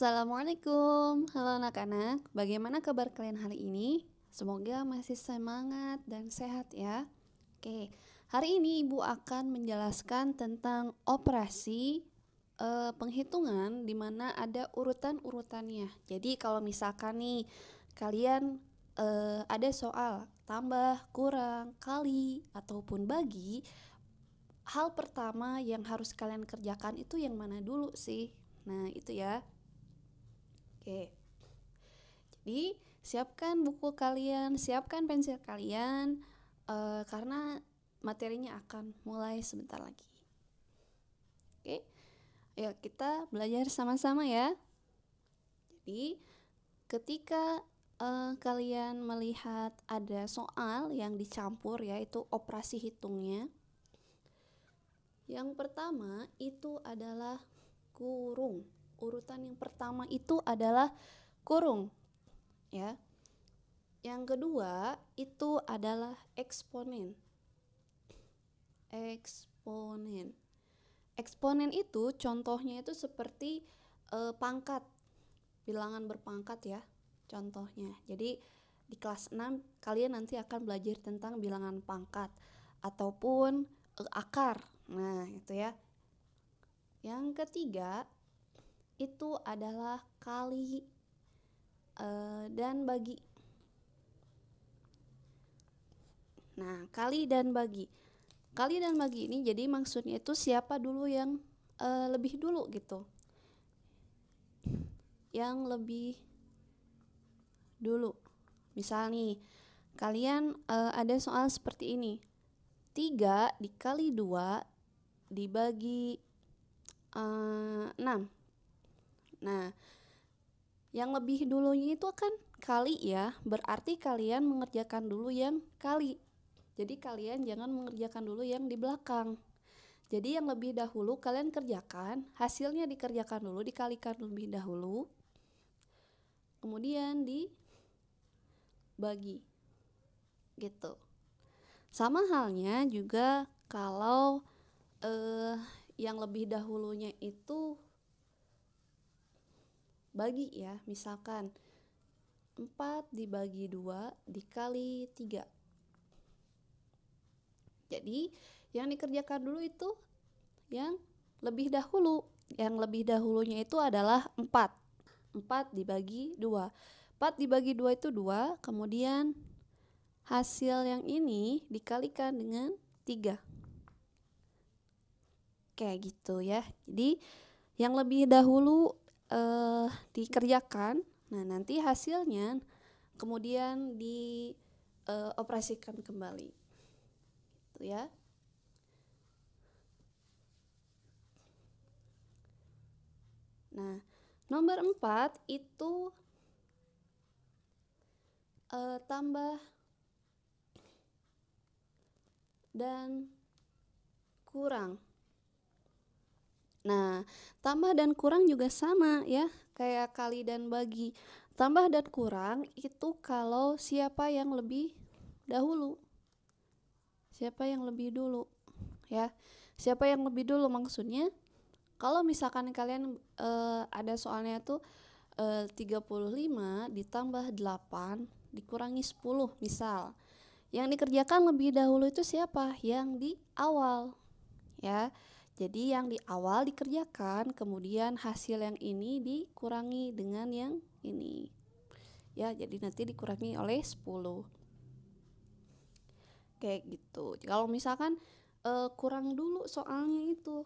Assalamualaikum, halo anak-anak. Bagaimana kabar kalian hari ini? Semoga masih semangat dan sehat ya. Oke, hari ini Ibu akan menjelaskan tentang operasi penghitungan di mana ada urutan-urutannya. Jadi kalau misalkan nih kalian ada soal tambah, kurang, kali, ataupun bagi, hal pertama yang harus kalian kerjakan itu yang mana dulu sih? Nah, itu ya. Oke. Jadi, siapkan buku kalian, siapkan pensil kalian, karena materinya akan mulai sebentar lagi. Oke, ayo kita belajar sama-sama ya. Jadi, ketika kalian melihat ada soal yang dicampur, yaitu operasi hitungnya, yang pertama itu adalah kurung. Urutan yang pertama itu adalah kurung, ya. Yang kedua itu adalah eksponen. Eksponen. Eksponen itu contohnya itu seperti pangkat, bilangan berpangkat ya, contohnya. Jadi di kelas 6 kalian nanti akan belajar tentang bilangan pangkat ataupun akar. Nah, itu ya. Yang ketiga itu adalah kali dan bagi. Nah, kali dan bagi. Kali dan bagi ini jadi maksudnya itu siapa dulu yang lebih dulu gitu. Yang lebih dulu. Misal nih, kalian ada soal seperti ini. 3 dikali 2 dibagi 6. Nah, yang lebih dulunya itu kan kali ya, berarti kalian mengerjakan dulu yang kali. Jadi kalian jangan mengerjakan dulu yang di belakang. Jadi yang lebih dahulu kalian kerjakan, hasilnya dikerjakan dulu, dikalikan lebih dahulu, kemudian dibagi. Gitu. Sama halnya juga kalau yang lebih dahulunya itu bagi ya, misalkan 4 dibagi 2 dikali 3. Jadi yang dikerjakan dulu itu yang lebih dahulu. Yang lebih dahulunya itu adalah 4. 4 dibagi 2. 4 dibagi 2 itu 2, kemudian hasil yang ini dikalikan dengan 3. Kayak gitu ya. Jadi yang lebih dahulu dikerjakan, nah nanti hasilnya kemudian dioperasikan kembali. Gitu ya. Nah, nomor 4 itu tambah dan kurang. Nah, tambah dan kurang juga sama ya, kayak kali dan bagi. Tambah dan kurang itu kalau siapa yang lebih dahulu. Siapa yang lebih dulu ya. Siapa yang lebih dulu maksudnya, kalau misalkan kalian ada soalnya tuh 35 ditambah 8 dikurangi 10 misal. Yang dikerjakan lebih dahulu itu siapa? Yang di awal. Ya. Jadi yang di awal dikerjakan, kemudian hasil yang ini dikurangi dengan yang ini. Ya, jadi nanti dikurangi oleh 10. Kayak gitu. Kalau misalkan kurang dulu soalnya itu.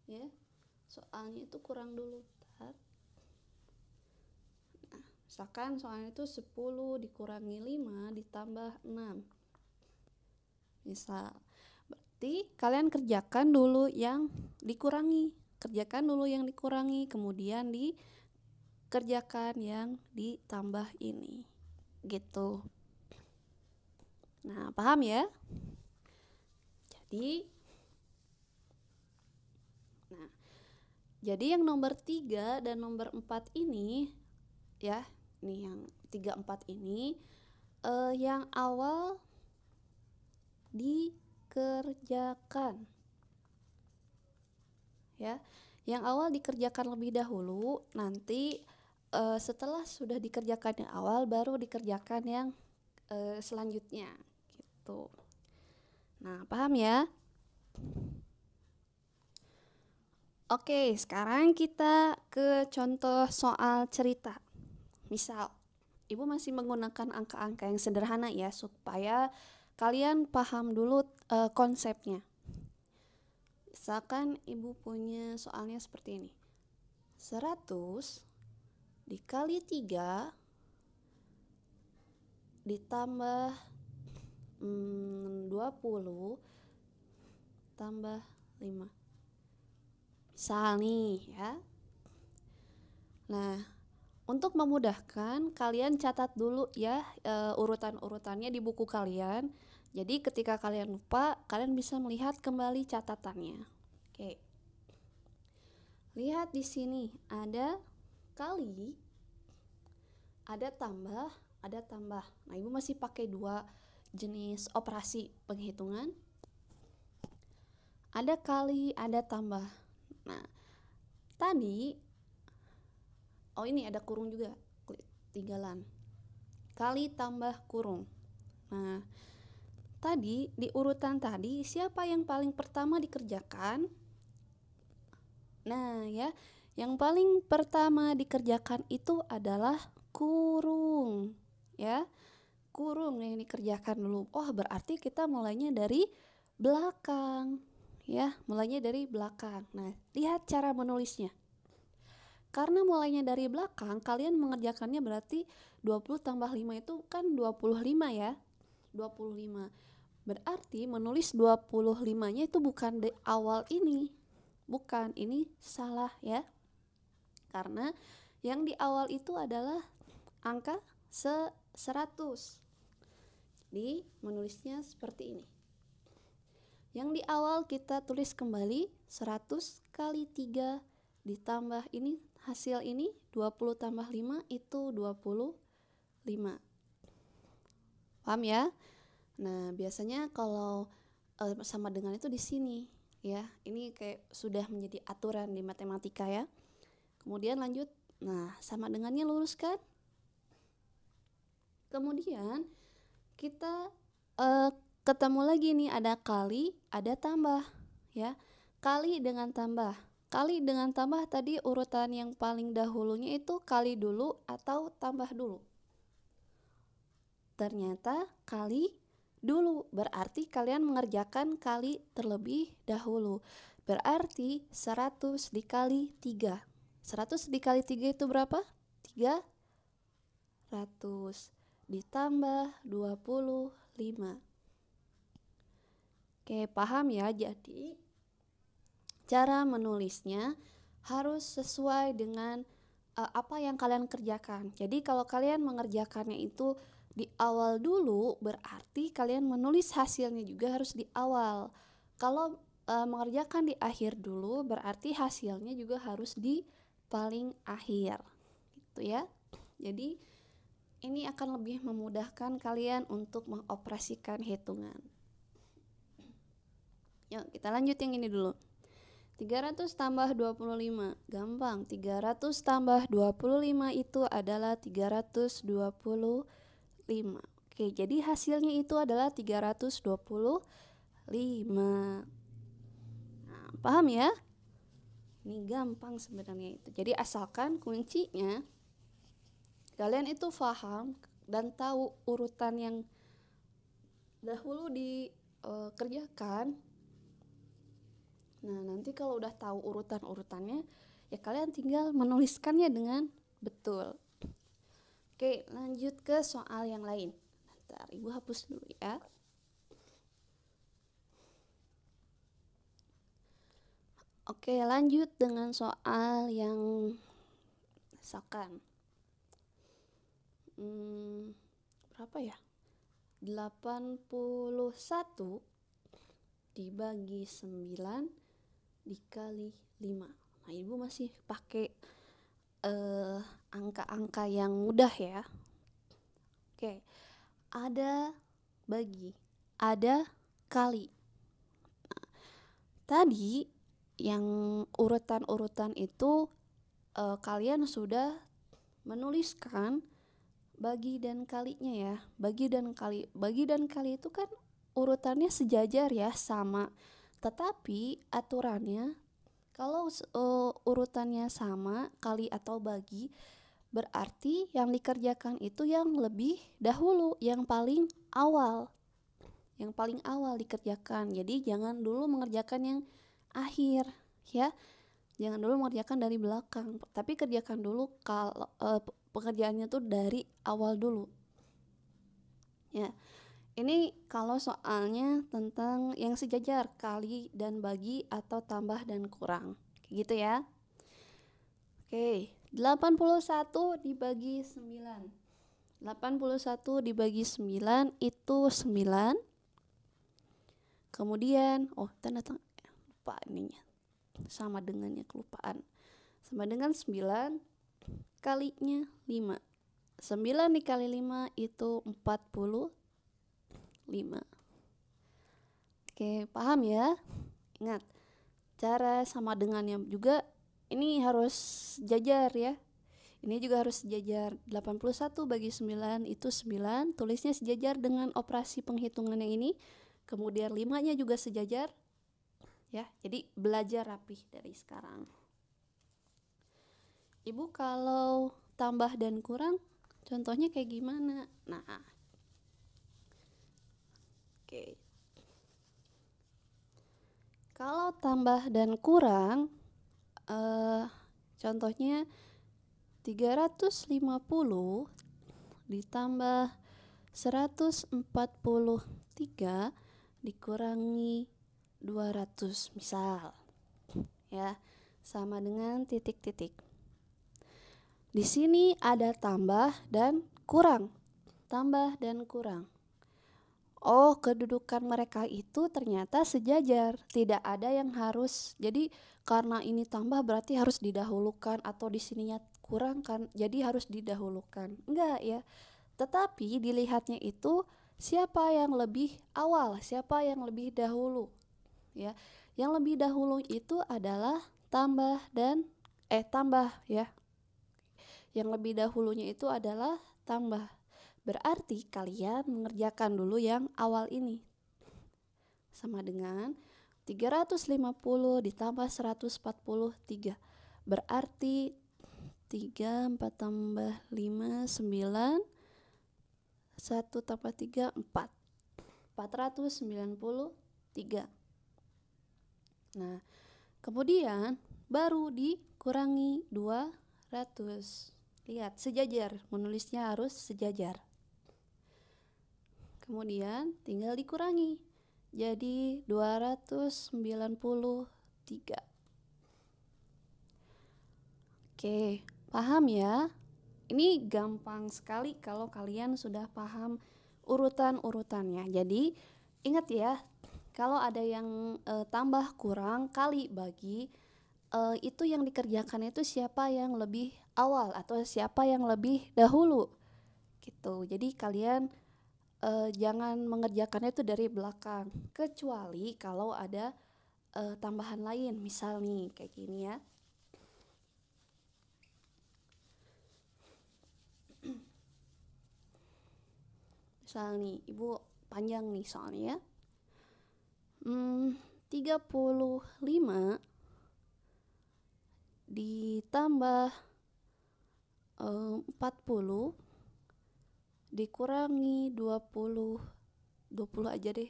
Ya. Soalnya itu kurang dulu. Bentar. Nah, misalkan soalnya itu 10 dikurangi 5 ditambah 6. Misal, berarti kalian kerjakan dulu yang dikurangi. Kerjakan dulu yang dikurangi, kemudian dikerjakan yang ditambah ini. Gitu. Nah, paham ya? Jadi yang nomor 3 dan nomor 4 ini ya, nih yang 3, 4 ini yang awal dikerjakan. Ya. Yang awal dikerjakan lebih dahulu, nanti setelah sudah dikerjakan yang awal baru dikerjakan yang selanjutnya gitu. Nah, paham ya? Oke, sekarang kita ke contoh soal cerita. Misal, Ibu masih menggunakan angka-angka yang sederhana ya, supaya kalian paham dulu konsepnya. Misalkan Ibu punya soalnya seperti ini. 100 dikali 3 ditambah 20 tambah 5. Misal nih ya. Nah, untuk memudahkan kalian catat dulu ya urutan-urutannya di buku kalian. Jadi ketika kalian lupa, kalian bisa melihat kembali catatannya. Oke. Lihat di sini ada kali, ada tambah, ada tambah. Nah, Ibu masih pakai dua jenis operasi penghitungan. Ada kali, ada tambah. Nah, tadi ini ada kurung juga, tinggalan. Kali tambah kurung. Nah, tadi di urutan tadi siapa yang paling pertama dikerjakan? Nah, ya, yang paling pertama dikerjakan itu adalah kurung. Ya, kurung yang dikerjakan dulu. Oh, berarti kita mulainya dari belakang. Ya, mulainya dari belakang. Nah, lihat cara menulisnya. Karena mulainya dari belakang, kalian mengerjakannya berarti 20 tambah 5 itu kan 25 ya. 25. Berarti menulis 25-nya itu bukan di awal ini. Bukan, ini salah ya. Karena yang di awal itu adalah angka 100. Jadi menulisnya seperti ini. Yang di awal kita tulis kembali 100 kali 3 ditambah ini, hasil ini 20 tambah 5 itu 25. Paham ya? Nah, biasanya kalau sama dengan itu di sini ya. Ini kayak sudah menjadi aturan di matematika ya. Kemudian lanjut. Nah, sama dengannya luruskan. Kemudian kita ketemu lagi nih, ada kali, ada tambah ya. Kali dengan tambah. Kali dengan tambah tadi urutan yang paling dahulunya itu kali dulu atau tambah dulu. Ternyata kali dulu, berarti kalian mengerjakan kali terlebih dahulu. Berarti 100 dikali 3. 100 dikali 3 itu berapa? 300 ditambah 25. Oke, paham ya? Jadi cara menulisnya harus sesuai dengan apa yang kalian kerjakan. Jadi kalau kalian mengerjakannya itu di awal dulu, berarti kalian menulis hasilnya juga harus di awal. Kalau mengerjakan di akhir dulu, berarti hasilnya juga harus di paling akhir. Gitu ya. Jadi ini akan lebih memudahkan kalian untuk mengoperasikan hitungan. Yuk, kita lanjut yang ini dulu. 300 tambah 25. Gampang. 300 tambah 25 itu adalah 325. Oke, jadi hasilnya itu adalah 325. Nah, paham ya? Ini gampang sebenarnya itu. Jadi asalkan kuncinya kalian itu paham dan tahu urutan yang dahulu dikerjakan. Nah, nanti kalau udah tahu urutan-urutannya, ya kalian tinggal menuliskannya dengan betul. Oke, lanjut ke soal yang lain. Bentar, Ibu hapus dulu ya. Oke, lanjut dengan soal yang misalkan berapa ya? 81 dibagi 9 dikali 5. Nah, Ibu masih pakai angka-angka yang mudah ya. Oke, ada bagi, ada kali. Nah, tadi yang urutan-urutan itu kalian sudah menuliskan bagi dan kalinya ya. Bagi dan kali itu kan urutannya sejajar ya, sama. Tetapi aturannya kalau urutannya sama, kali atau bagi, berarti yang dikerjakan itu yang lebih dahulu, yang paling awal. Yang paling awal dikerjakan. Jadi jangan dulu mengerjakan yang akhir ya. Jangan dulu mengerjakan dari belakang, tapi kerjakan dulu kalau pekerjaannya tuh dari awal dulu. Ya, ini kalau soalnya tentang yang sejajar, kali dan bagi atau tambah dan kurang. Kayak gitu ya. Oke, 81 dibagi 9. 81 dibagi 9 itu 9. Kemudian, tanda lupa ininya. Sama dengannya kelupaan. Sama dengan 9 kalinya 5. 9 dikali 5 itu 45. Oke, paham ya? Ingat, cara sama dengannya juga ini harus jajar ya. Ini juga harus sejajar. 81 bagi 9 itu 9. Tulisnya sejajar dengan operasi penghitungan yang ini. Kemudian 5-nya juga sejajar. Ya, jadi belajar rapih dari sekarang. Ibu kalau tambah dan kurang contohnya kayak gimana? Nah, oke. Kalau tambah dan kurang contohnya 350 ditambah 143 dikurangi 200 misal ya, sama dengan titik-titik. Di sini ada tambah dan kurang. Tambah dan kurang. Kedudukan mereka itu ternyata sejajar. Tidak ada yang harus. Jadi karena ini tambah berarti harus didahulukan, atau di sininya kurang kan, jadi harus didahulukan. Enggak ya. Tetapi dilihatnya itu siapa yang lebih awal, siapa yang lebih dahulu. Ya. Yang lebih dahulu itu adalah tambah ya. Yang lebih dahulunya itu adalah tambah. Berarti kalian mengerjakan dulu yang awal ini. Sama dengan 350 ditambah 143. Berarti 3, 4 tambah 5, 9. 1 tambah 3, 4. 493. Nah, kemudian baru dikurangi 200. Lihat, sejajar. Menulisnya harus sejajar. Kemudian tinggal dikurangi. Jadi 293. Oke, paham ya? Ini gampang sekali kalau kalian sudah paham urutan-urutannya. Jadi ingat ya, kalau ada yang tambah kurang kali bagi, itu yang dikerjakan itu siapa yang lebih awal atau siapa yang lebih dahulu gitu. Jadi kalian jangan mengerjakannya itu dari belakang, kecuali kalau ada tambahan lain. Misal nih kayak gini ya. Misal nih, ibu panjang nih soalnya ya. 35 ditambah 40 dikurangi 20 aja deh.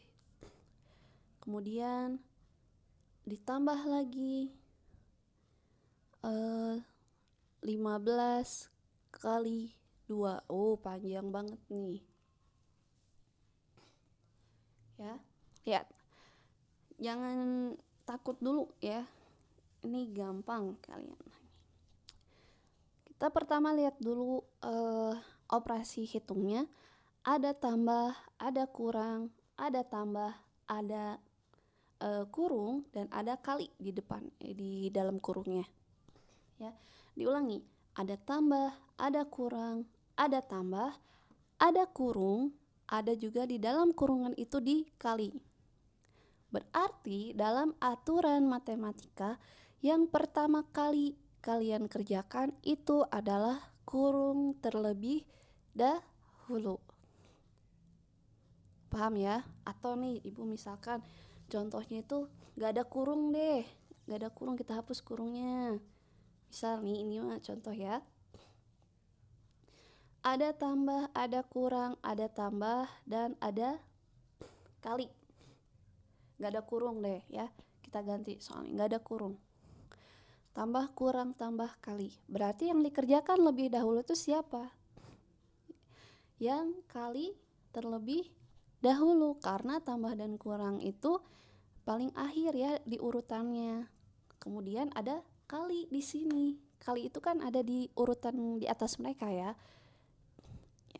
Kemudian ditambah lagi 15 kali 2. Panjang banget nih. Ya, lihat. Jangan takut dulu ya. Ini gampang kalian. Kita pertama lihat dulu operasi hitungnya. Ada tambah, ada kurang, ada tambah, ada kurung, dan ada kali di depan, di dalam kurungnya. Ya, diulangi. Ada tambah, ada kurang, ada tambah, ada kurung, ada juga di dalam kurungan itu dikali. Berarti dalam aturan matematika yang pertama kali kalian kerjakan itu adalah kurung terlebih dahulu. Paham ya? Atau nih ibu misalkan contohnya itu gak ada kurung deh, gak ada kurung, kita hapus kurungnya. Misal nih, ini mah contoh ya. Ada tambah, ada kurang, ada tambah, dan ada kali. Gak ada kurung deh ya, kita ganti soalnya gak ada kurung. Tambah, kurang, tambah, kali. Berarti yang dikerjakan lebih dahulu itu siapa? Yang kali terlebih dahulu, karena tambah dan kurang itu paling akhir ya di urutannya. Kemudian ada kali di sini. Kali itu kan ada di urutan di atas mereka ya.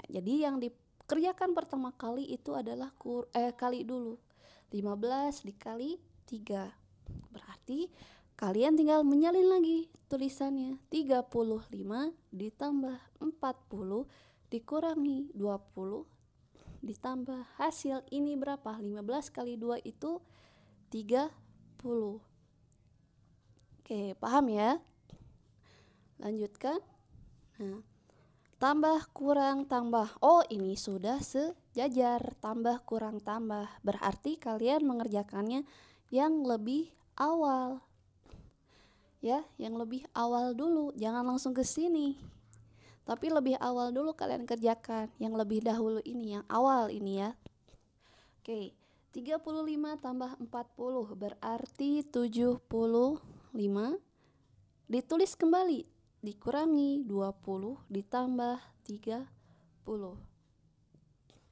Jadi yang dikerjakan pertama kali itu adalah kali dulu. 15 dikali 3. Berarti kalian tinggal menyalin lagi tulisannya. 35 ditambah 40 dikurangi 20 ditambah hasil ini berapa? 15 kali 2 itu 30. Oke, paham ya? Lanjutkan. Nah, tambah, kurang, tambah. Oh, ini sudah sejajar. Tambah, kurang, tambah. Berarti kalian mengerjakannya yang lebih awal. Ya, yang lebih awal dulu. Jangan langsung ke sini. Tapi lebih awal dulu kalian kerjakan. Yang lebih dahulu ini, yang awal ini ya. Oke, 35 tambah 40 berarti 75. Ditulis kembali, dikurangi 20 ditambah 30.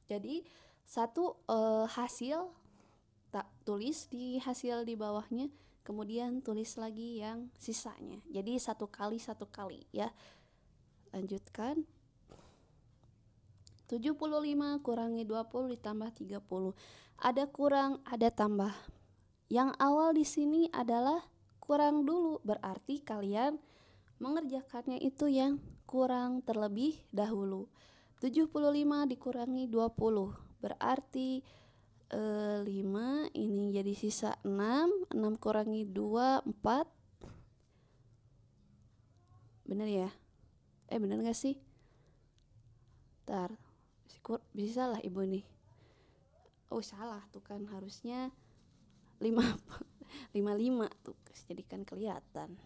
Jadi satu hasil tak tulis di hasil di bawahnya, kemudian tulis lagi yang sisanya. Jadi satu kali ya. Lanjutkan. 75 kurangi 20 ditambah 30. Ada kurang, ada tambah. Yang awal di sini adalah kurang dulu, berarti kalian mengerjakannya itu yang kurang terlebih dahulu. 75 dikurangi 20 berarti 5, ini jadi sisa 6. 6 kurangi 2, 4. Bener ya? Bener gak sih? Ntar bisa salah ibu nih. Oh salah tuh kan, harusnya 55 tuh, jadi kan kelihatan.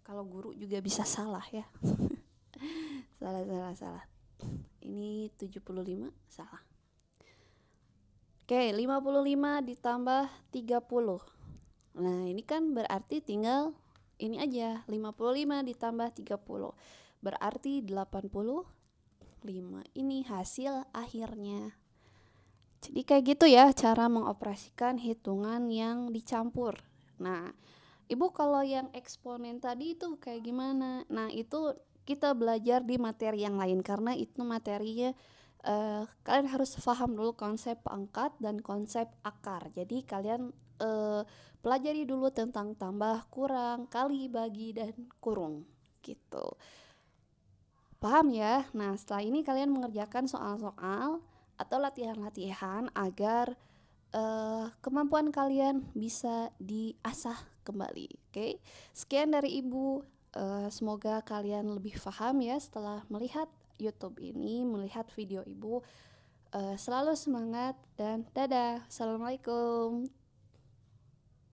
Kalau guru juga bisa salah ya. salah. Ini 75 salah. Oke, 55 ditambah 30. Nah, ini kan berarti tinggal ini aja, 55 ditambah 30. Berarti 85. Ini hasil akhirnya. Jadi kayak gitu ya cara mengoperasikan hitungan yang dicampur. Nah, ibu kalau yang eksponen tadi itu kayak gimana? Nah, itu kita belajar di materi yang lain, karena itu materinya kalian harus paham dulu konsep pangkat dan konsep akar. Jadi kalian pelajari dulu tentang tambah, kurang, kali, bagi, dan kurung gitu. Paham ya? Nah, setelah ini kalian mengerjakan soal-soal atau latihan-latihan agar kemampuan kalian bisa diasah kembali. Oke, sekian dari ibu. Semoga kalian lebih paham ya setelah melihat YouTube ini, melihat video ibu. Selalu semangat dan dadah. Assalamualaikum.